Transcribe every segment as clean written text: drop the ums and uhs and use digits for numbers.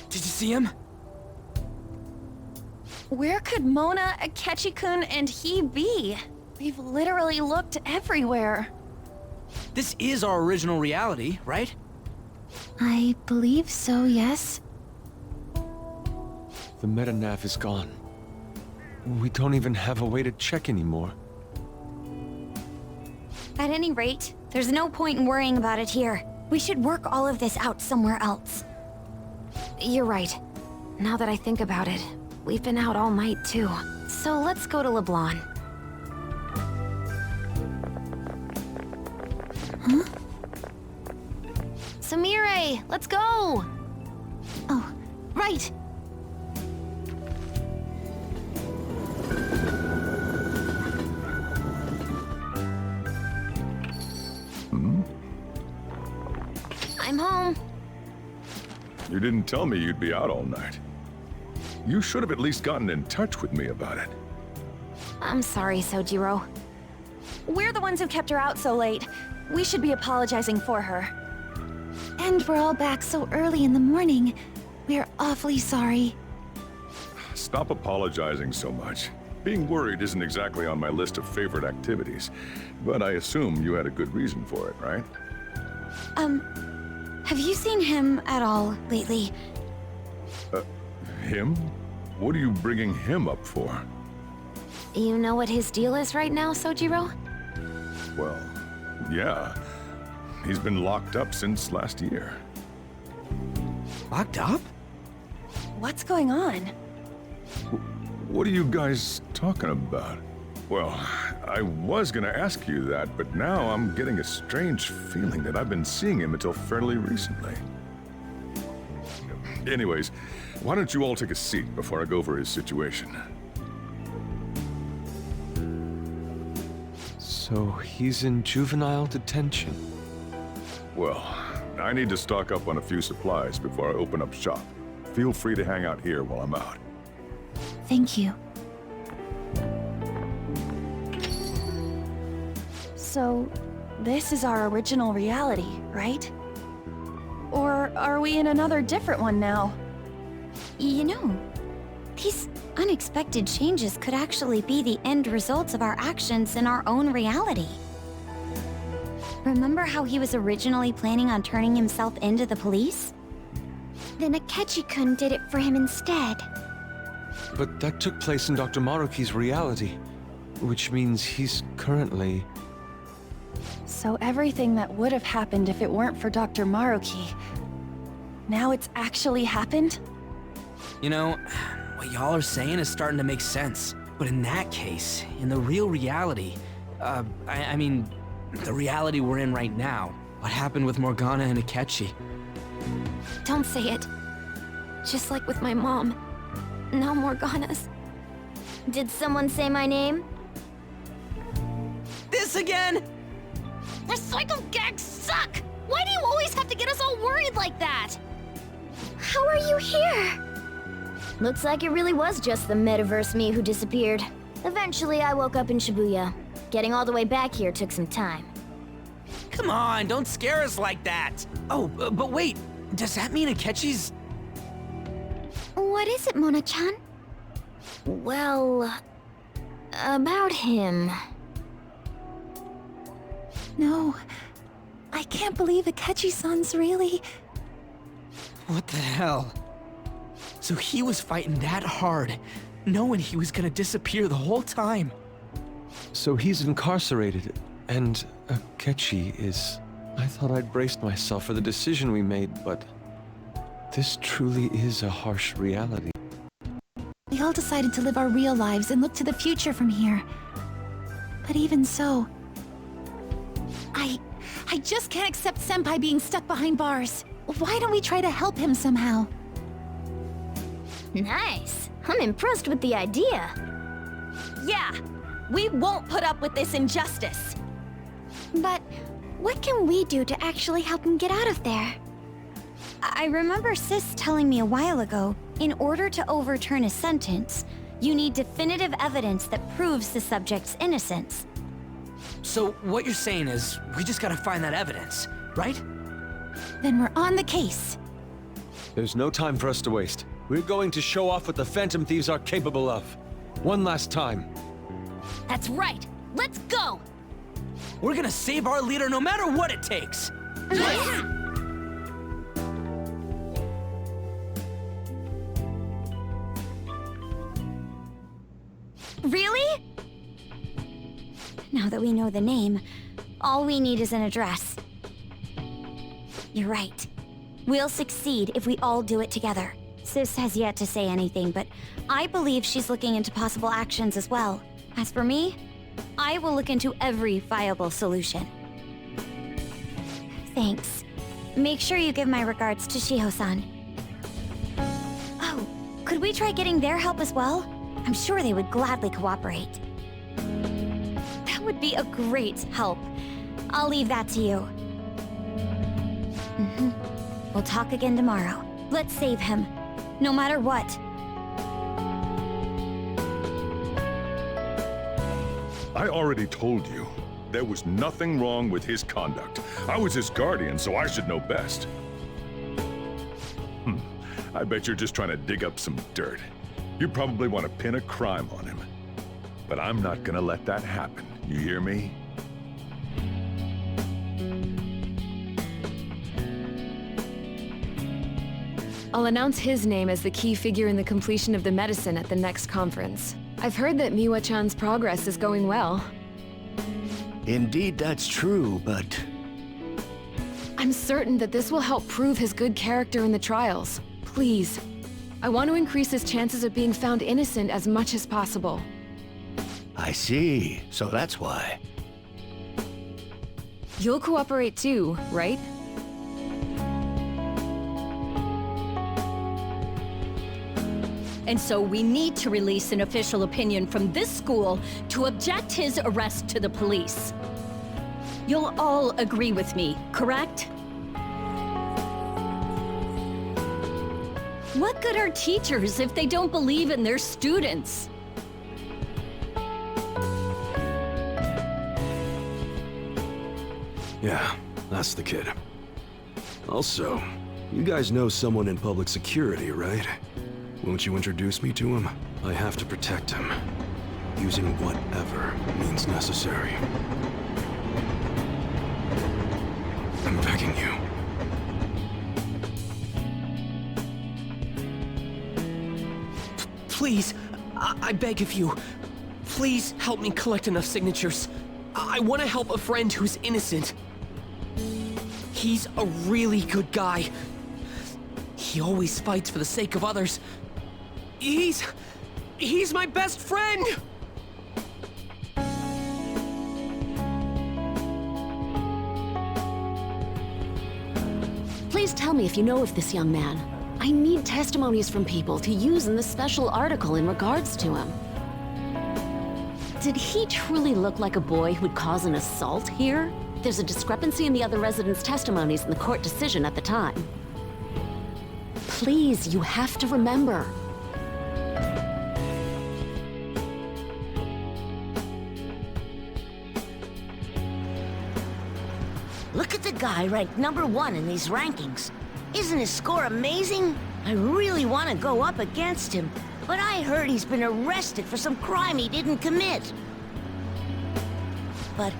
Did you see him? Where could Mona, Akechi-kun, and he be? We've literally looked everywhere. This is our original reality, right? I believe so, yes. The meta-nav is gone. We don't even have a way to check anymore. At any rate, there's no point in worrying about it here. We should work all of this out somewhere else. You're right. Now that I think about it, we've been out all night too. So let's go to LeBlanc. Huh? Samire, let's go! Oh, right! I'm home. You didn't tell me you'd be out all night. You should have at least gotten in touch with me about it. I'm sorry, Sojiro. We're the ones who kept her out so late. We should be apologizing for her. And we're all back so early in the morning. We're awfully sorry. Stop apologizing so much. Being worried isn't exactly on my list of favorite activities, but I assume you had a good reason for it, right? Have you seen him at all lately? Him? What are you bringing him up for? You know what his deal is right now, Sojiro? Well, yeah. He's been locked up since last year. Locked up? What's going on? What are you guys talking about? Well, I was gonna ask you that, but now I'm getting a strange feeling that I've been seeing him until fairly recently. Anyways, why don't you all take a seat before I go over his situation? So he's in juvenile detention. Well, I need to stock up on a few supplies before I open up shop. Feel free to hang out here while I'm out. Thank you. So, this is our original reality, right? Or are we in another different one now? You know, these unexpected changes could actually be the end results of our actions in our own reality. Remember how he was originally planning on turning himself into the police? Then Akechi-kun did it for him instead. But that took place in Dr. Maruki's reality, which means he's currently... So everything that would have happened if it weren't for Dr. Maruki, now it's actually happened? You know, what y'all are saying is starting to make sense. But in that case, in the real reality, I mean, the reality we're in right now, what happened with Morgana and Akechi? Don't say it. Just like with my mom. Now Morgana's. Did someone say my name? This again? Recycle gags suck! Why do you always have to get us all worried like that? How are you here? Looks like it really was just the metaverse me who disappeared. Eventually, I woke up in Shibuya. Getting all the way back here took some time. Come on, don't scare us like that. Oh, but wait, does that mean Akechi's... What is it, Mona-chan? Well, about him. No. I can't believe Akechi-san's really... What the hell? So he was fighting that hard, knowing he was gonna disappear the whole time. So he's incarcerated, and Akechi is... I thought I'd braced myself for the decision we made, but... this truly is a harsh reality. We all decided to live our real lives and look to the future from here. But even so... I just can't accept Senpai being stuck behind bars. Why don't we try to help him somehow? Nice. I'm impressed with the idea. Yeah! We won't put up with this injustice! But what can we do to actually help him get out of there? I remember Sis telling me a while ago, in order to overturn a sentence, you need definitive evidence that proves the subject's innocence. So what you're saying is, we just gotta find that evidence, right? Then we're on the case. There's no time for us to waste. We're going to show off what the Phantom Thieves are capable of. One last time. That's right. Let's go! We're gonna save our leader no matter what it takes! Really? Now that we know the name, all we need is an address. You're right. We'll succeed if we all do it together. Sis has yet to say anything, but I believe she's looking into possible actions as well. As for me, I will look into every viable solution. Thanks. Make sure you give my regards to Shiho-san. Oh, could we try getting their help as well? I'm sure they would gladly cooperate. That would be a great help. I'll leave that to you. We'll talk again tomorrow. Let's save him, no matter what. I already told you. There was nothing wrong with his conduct. I was his guardian, so I should know best. I bet you're just trying to dig up some dirt. You probably want to pin a crime on him. But I'm not gonna let that happen. You hear me? I'll announce his name as the key figure in the completion of the medicine at the next conference. I've heard that Miwa-chan's progress is going well. Indeed, that's true, but... I'm certain that this will help prove his good character in the trials. Please. I want to increase his chances of being found innocent as much as possible. I see. So that's why. You'll cooperate too, right? And so we need to release an official opinion from this school to object his arrest to the police. You'll all agree with me, correct? What good are teachers if they don't believe in their students? Yeah, that's the kid. Also, you guys know someone in public security, right? Won't you introduce me to him? I have to protect him, using whatever means necessary. I'm begging you. Please, I beg of you. Please help me collect enough signatures. I want to help a friend who's innocent. He's a really good guy. He always fights for the sake of others. He's my best friend! Please tell me if you know of this young man. I need testimonies from people to use in the special article in regards to him. Did he truly look like a boy who'd cause an assault here? There's a discrepancy in the other residents' testimonies in the court decision at the time. Please, you have to remember. Look at the guy ranked #1 in these rankings. Isn't his score amazing? I really want to go up against him, but I heard he's been arrested for some crime he didn't commit. But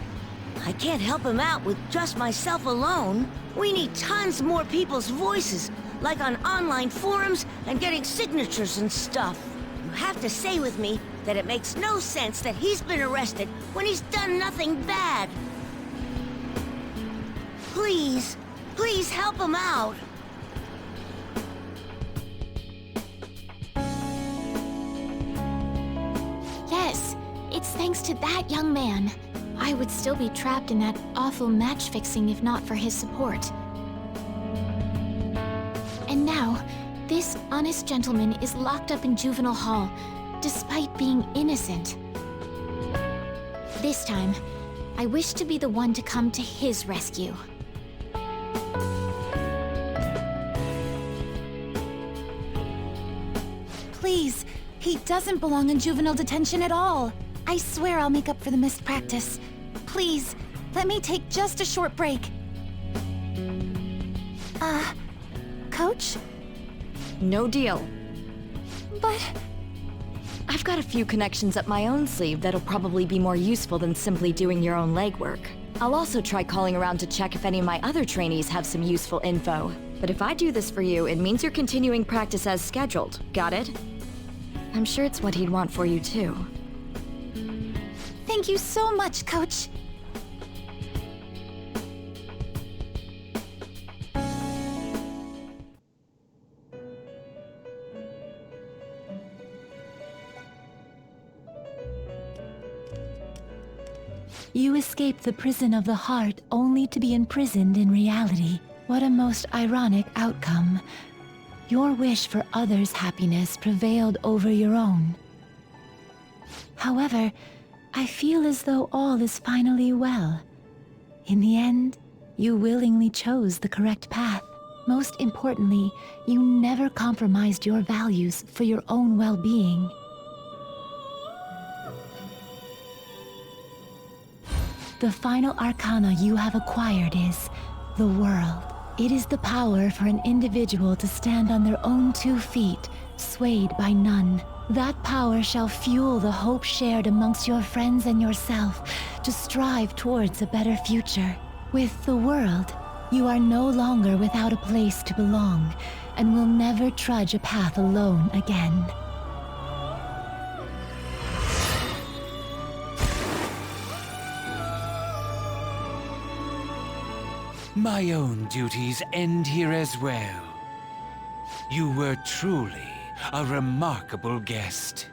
I can't help him out with just myself alone. We need tons more people's voices, like on online forums and getting signatures and stuff. You have to say with me that it makes no sense that he's been arrested when he's done nothing bad. Please, please help him out. Yes, it's thanks to that young man. I would still be trapped in that awful match fixing if not for his support. And now, this honest gentleman is locked up in juvenile hall, despite being innocent. This time, I wish to be the one to come to his rescue. Please, he doesn't belong in juvenile detention at all. I swear I'll make up for the missed practice. Please, let me take just a short break. Coach? No deal. But... I've got a few connections up my own sleeve that'll probably be more useful than simply doing your own legwork. I'll also try calling around to check if any of my other trainees have some useful info. But if I do this for you, it means you're continuing practice as scheduled. Got it? I'm sure it's what he'd want for you too. Thank you so much, Coach. You escape the prison of the heart only to be imprisoned in reality. What a most ironic outcome. Your wish for others' happiness prevailed over your own. However, I feel as though all is finally well. In the end, you willingly chose the correct path. Most importantly, you never compromised your values for your own well-being. The final arcana you have acquired is the world. It is the power for an individual to stand on their own 2 feet, swayed by none. That power shall fuel the hope shared amongst your friends and yourself to strive towards a better future. With the world, you are no longer without a place to belong, and will never trudge a path alone again. My own duties end here as well. You were truly a remarkable guest.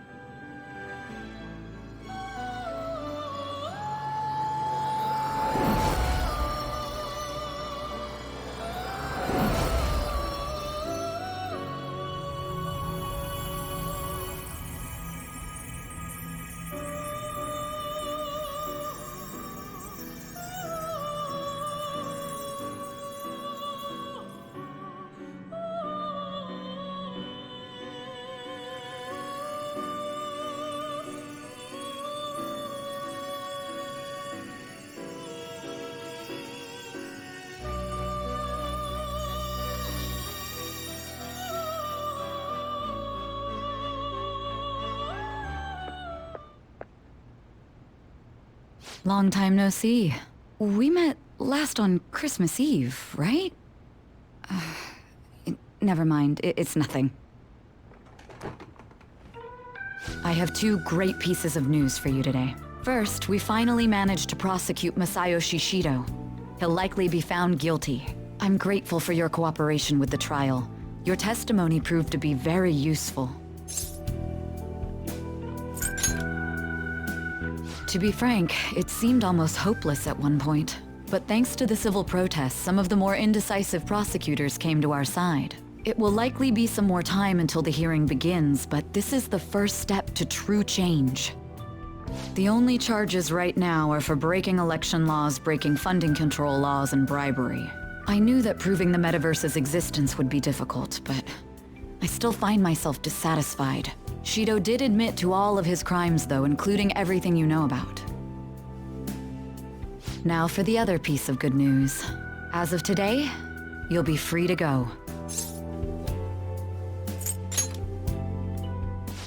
Long time no see. We met last on Christmas Eve, right? Never mind, it's nothing. I have 2 great pieces of news for you today. First, we finally managed to prosecute Masayo Shishido. He'll likely be found guilty. I'm grateful for your cooperation with the trial. Your testimony proved to be very useful. To be frank, it seemed almost hopeless at one point. But thanks to the civil protests, some of the more indecisive prosecutors came to our side. It will likely be some more time until the hearing begins, but this is the first step to true change. The only charges right now are for breaking election laws, breaking funding control laws, and bribery. I knew that proving the metaverse's existence would be difficult, but I still find myself dissatisfied. Shido did admit to all of his crimes, though, including everything you know about. Now for the other piece of good news. As of today, you'll be free to go.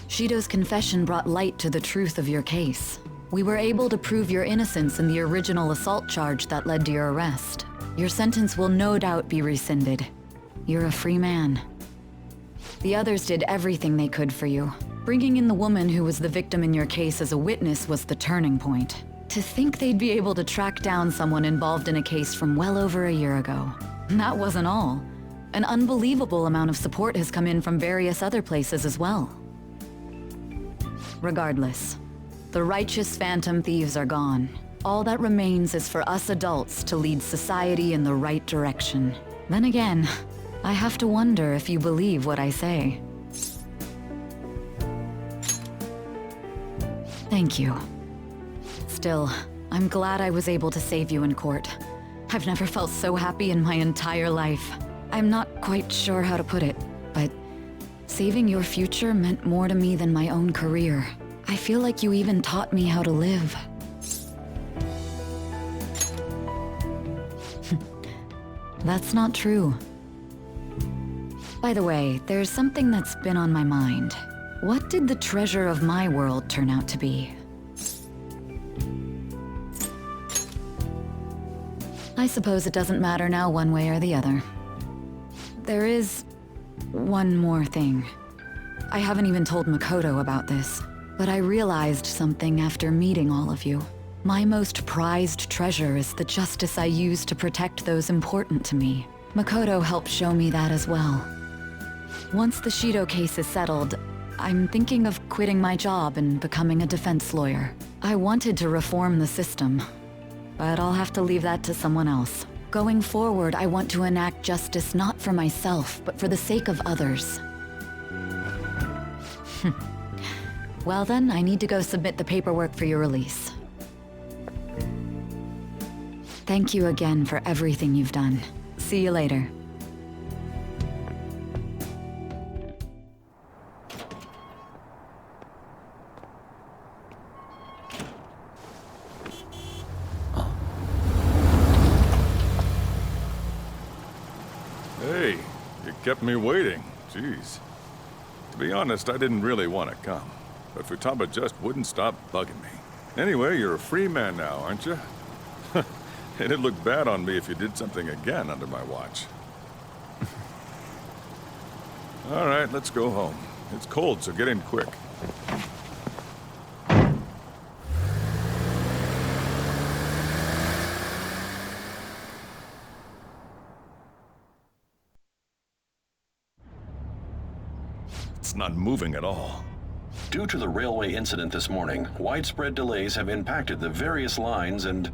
Shido's confession brought light to the truth of your case. We were able to prove your innocence in the original assault charge that led to your arrest. Your sentence will no doubt be rescinded. You're a free man. The others did everything they could for you. Bringing in the woman who was the victim in your case as a witness was the turning point. To think they'd be able to track down someone involved in a case from well over a year ago. That wasn't all. An unbelievable amount of support has come in from various other places as well. Regardless, the righteous phantom thieves are gone. All that remains is for us adults to lead society in the right direction. Then again, I have to wonder if you believe what I say. Thank you. Still, I'm glad I was able to save you in court. I've never felt so happy in my entire life. I'm not quite sure how to put it, but saving your future meant more to me than my own career. I feel like you even taught me how to live. That's not true. By the way, there's something that's been on my mind. What did the treasure of my world turn out to be? I suppose it doesn't matter now one way or the other. There is one more thing. I haven't even told Makoto about this, but I realized something after meeting all of you. My most prized treasure is the justice I use to protect those important to me. Makoto helped show me that as well. Once the Shido case is settled, I'm thinking of quitting my job and becoming a defense lawyer. I wanted to reform the system, but I'll have to leave that to someone else. Going forward, I want to enact justice not for myself, but for the sake of others. Well then, I need to go submit the paperwork for your release. Thank you again for everything you've done. See you later. Hey, you kept me waiting. Jeez. To be honest, I didn't really want to come, but Futaba just wouldn't stop bugging me. Anyway, you're a free man now, aren't you? It'd look bad on me if you did something again under my watch. All right, let's go home. It's cold, so get in quick. It's not moving at all. Due to the railway incident this morning, widespread delays have impacted the various lines and...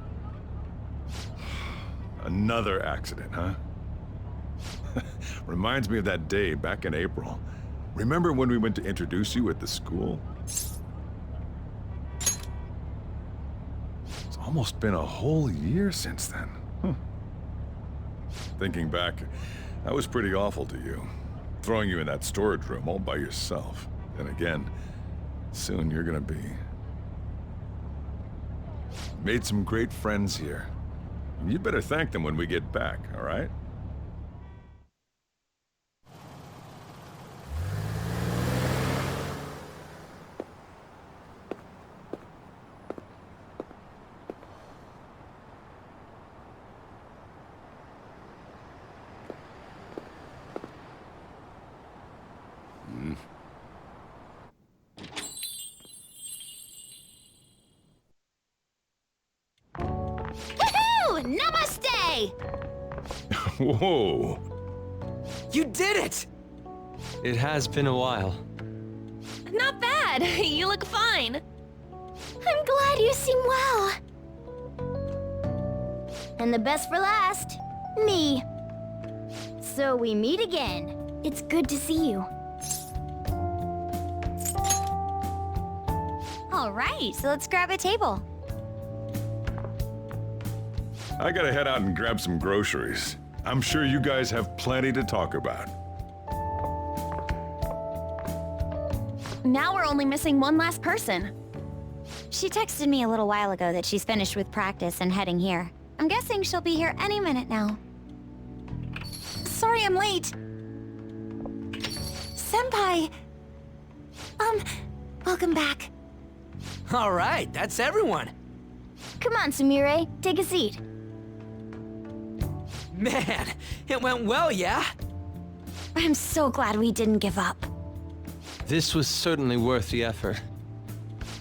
Another accident, huh? Reminds me of that day back in April. Remember when we went to introduce you at the school? It's almost been a whole year since then. Thinking back, I was pretty awful to you. Throwing you in that storage room all by yourself. And again, soon you're gonna be. Made some great friends here. You'd better thank them when we get back, all right? Namaste! Whoa! You did it! It has been a while. Not bad. You look fine. I'm glad you seem well. And the best for last, me. So we meet again. It's good to see you. All right, so let's grab a table. I gotta head out and grab some groceries. I'm sure you guys have plenty to talk about. Now we're only missing one last person. She texted me a little while ago that she's finished with practice and heading here. I'm guessing she'll be here any minute now. Sorry I'm late. Senpai! Welcome back. All right, that's everyone. Come on, Sumire, take a seat. Man, it went well, yeah? I'm so glad we didn't give up. This was certainly worth the effort.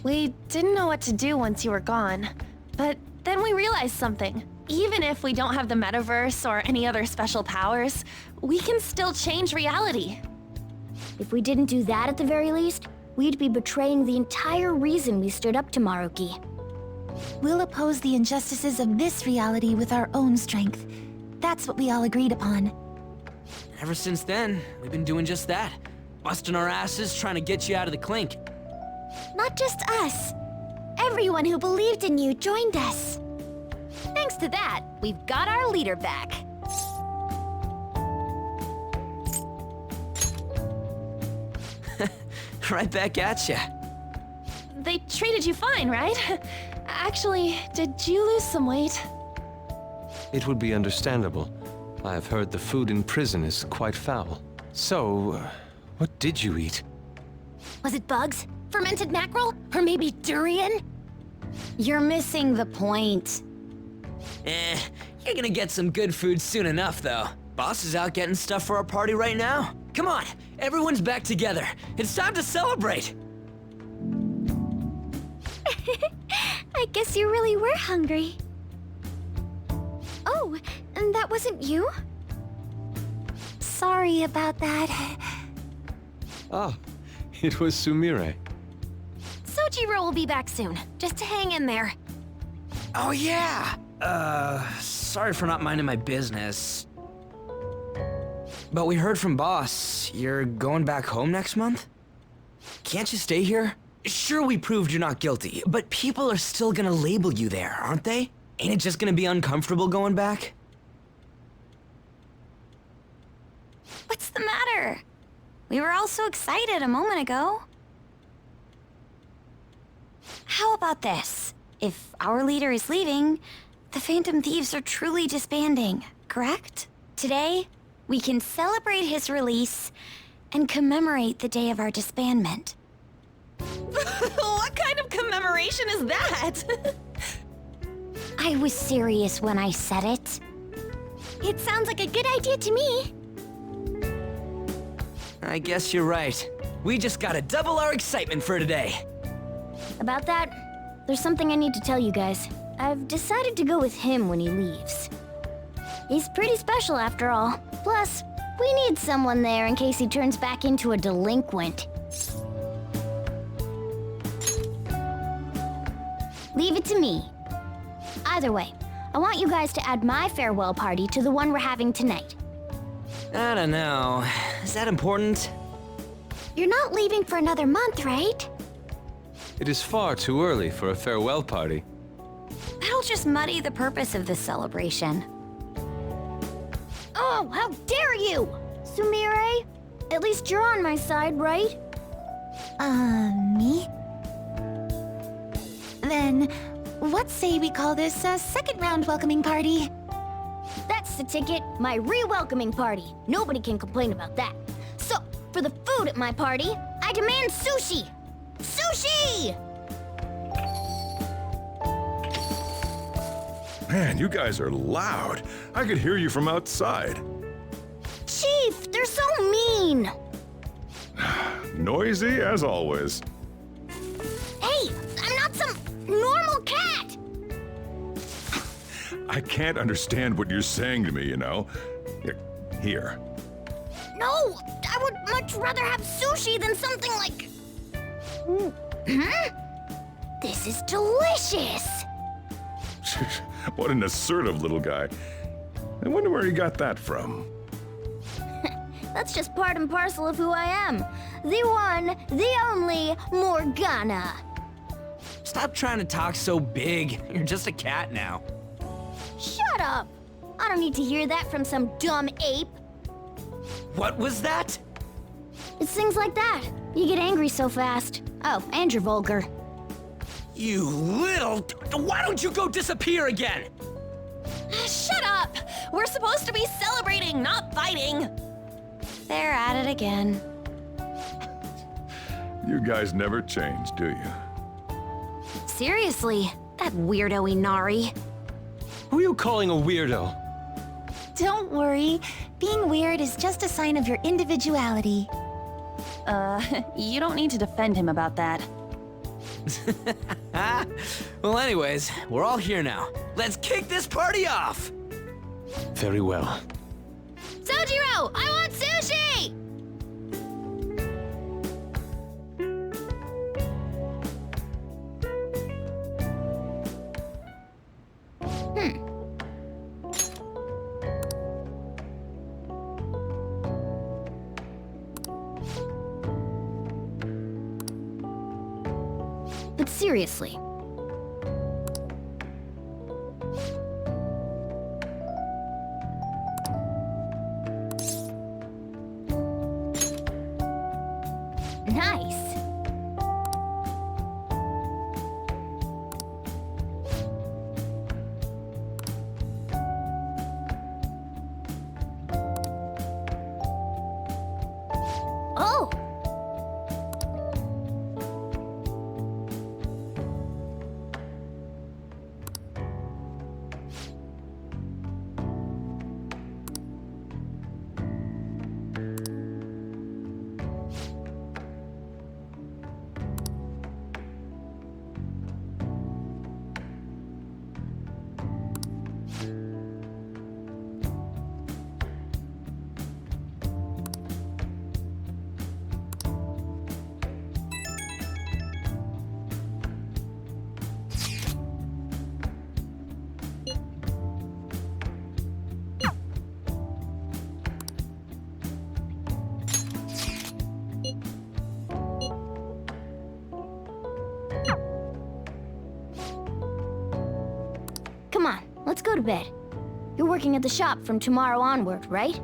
We didn't know what to do once you were gone, but then we realized something. Even if we don't have the metaverse or any other special powers, we can still change reality. If we didn't do that at the very least, we'd be betraying the entire reason we stood up to Maruki. We'll oppose the injustices of this reality with our own strength. That's what we all agreed upon. Ever since then, we've been doing just that. Busting our asses trying to get you out of the clink. Not just us. Everyone who believed in you joined us. Thanks to that, we've got our leader back. Right back at ya. They treated you fine, right? Actually, did you lose some weight? It would be understandable. I have heard the food in prison is quite foul. So, what did you eat? Was it bugs? Fermented mackerel? Or maybe durian? You're missing the point. You're gonna get some good food soon enough, though. Boss is out getting stuff for our party right now. Come on, everyone's back together. It's time to celebrate. I guess you really were hungry. Oh, and that wasn't you? Sorry about that. Ah, it was Sumire. Sojiro will be back soon. Just hang in there. Oh yeah! Sorry for not minding my business. But we heard from Boss, you're going back home next month? Can't you stay here? Sure, we proved you're not guilty, but people are still gonna label you there, aren't they? Ain't it just gonna be uncomfortable going back? What's the matter? We were all so excited a moment ago. How about this? If our leader is leaving, the Phantom Thieves are truly disbanding, correct? Today, we can celebrate his release and commemorate the day of our disbandment. What kind of commemoration is that? I was serious when I said it. It sounds like a good idea to me. I guess you're right. We just gotta double our excitement for today. About that, there's something I need to tell you guys. I've decided to go with him when he leaves. He's pretty special after all. Plus, we need someone there in case he turns back into a delinquent. Leave it to me. Either way, I want you guys to add my farewell party to the one we're having tonight. I don't know. Is that important? You're not leaving for another month, right? It is far too early for a farewell party. That'll just muddy the purpose of this celebration. Oh, how dare you! Sumire, at least you're on my side, right? Me? Then, what say we call this a second round welcoming party? That's the ticket, my re-welcoming party. Nobody can complain about that. So, for the food at my party, I demand sushi! Sushi! Man, you guys are loud. I could hear you from outside. Chief, they're so mean! Noisy as always. Hey, I'm not some normal cat! I can't understand what you're saying to me, you know. Here. No, I would much rather have sushi than something like... This is delicious! What an assertive little guy. I wonder where he got that from. That's just part and parcel of who I am. The one, the only Morgana. Stop trying to talk so big. You're just a cat now. Shut up! I don't need to hear that from some dumb ape. What was that? It's things like that. You get angry so fast. Oh, and you're vulgar. You little... Why don't you go disappear again? Shut up! We're supposed to be celebrating, not fighting. They're at it again. You guys never change, do you? Seriously, that weirdo Inari. Who are you calling a weirdo? Don't worry. Being weird is just a sign of your individuality. You don't need to defend him about that. Well, anyways, we're all here now. Let's kick this party off! Very well. Sojiro, I want sushi! But seriously. Nice. go to bed. You're working at the shop from tomorrow onward, right?